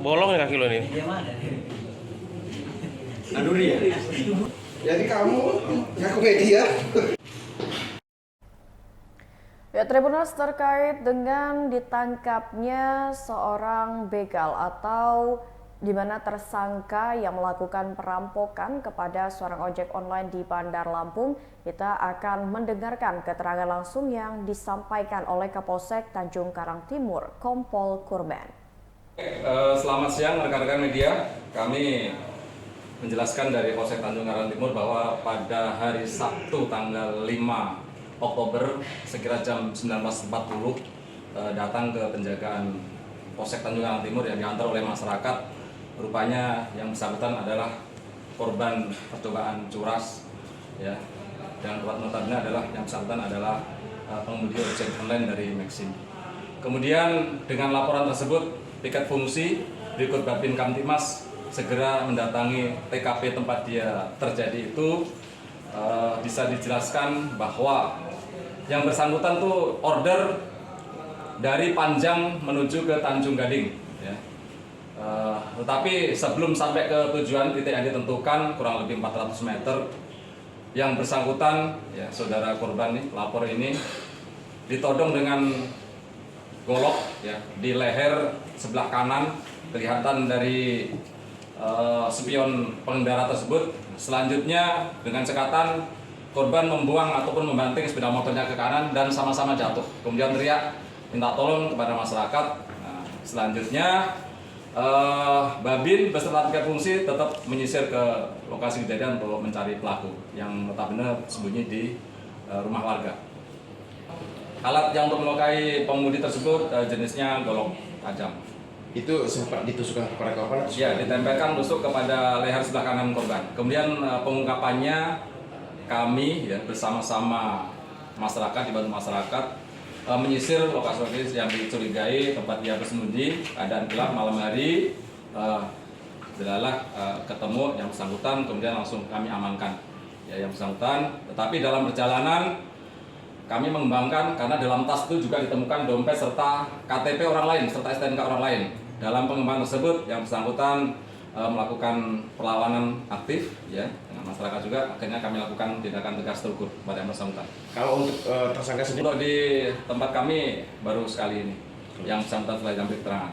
Bolong ya kaki lo ini. Nanduri ya? Jadi kamu ngaku media? Ya, Tribuners terkait dengan ditangkapnya seorang begal atau di mana tersangka yang melakukan perampokan kepada seorang ojek online di Bandar Lampung, kita akan mendengarkan keterangan langsung yang disampaikan oleh Kapolsek Tanjung Karang Timur, Kompol Kurban. Selamat siang rekan-rekan media. Kami menjelaskan dari Polsek Tanjung Karang Timur bahwa pada hari Sabtu tanggal 5 Oktober sekira jam 19.40 datang ke penjagaan Polsek Tanjung Karang Timur yang diantar oleh masyarakat. Rupanya yang bersangkutan adalah korban percobaan curas, ya. Dan notabene adalah yang bersangkutan adalah pengemudi ojek online dari Maxim. Kemudian dengan laporan tersebut, tiket fungsi berikut Babin Kamtibmas segera mendatangi TKP tempat dia terjadi itu. Bisa dijelaskan bahwa yang bersangkutan tuh order dari Panjang menuju ke Tanjung Gading, ya. Tetapi sebelum sampai ke tujuan titik yang ditentukan kurang lebih 400 meter, yang bersangkutan, ya, saudara korban ini, lapor ini ditodong dengan golok, ya, di leher sebelah kanan, kelihatan dari spion pengendara tersebut. Selanjutnya dengan cekatan korban membuang ataupun membanting sepeda motornya ke kanan dan sama-sama jatuh. Kemudian teriak minta tolong kepada masyarakat. Nah, selanjutnya Babin beserta tiket fungsi tetap menyisir ke lokasi kejadian untuk mencari pelaku yang notabene sembunyi di rumah warga. Alat yang untuk melukai pengemudi tersebut jenisnya golok tajam. Itu sempat ditusukkan kepada korban? Ya, ditempelkan tusuk kepada leher sebelah kanan korban. Kemudian pengungkapannya kami, ya, bersama-sama masyarakat, dibantu masyarakat menyisir lokasi yang dicurigai tempat dia bersembunyi, keadaan gelap malam hari, ketemu yang bersangkutan, kemudian langsung kami amankan, ya, yang bersangkutan. Tetapi dalam perjalanan kami mengembangkan karena dalam tas itu juga ditemukan dompet serta KTP orang lain serta STNK orang lain. Dalam pengembangan tersebut yang bersangkutan melakukan perlawanan aktif, ya, dengan masyarakat juga, akhirnya kami lakukan tindakan tegas terukur pada yang bersangkutan. Kalau untuk tersangka sendiri? Untuk di tempat kami baru sekali ini yang bersangkutan telah diambil keterangan.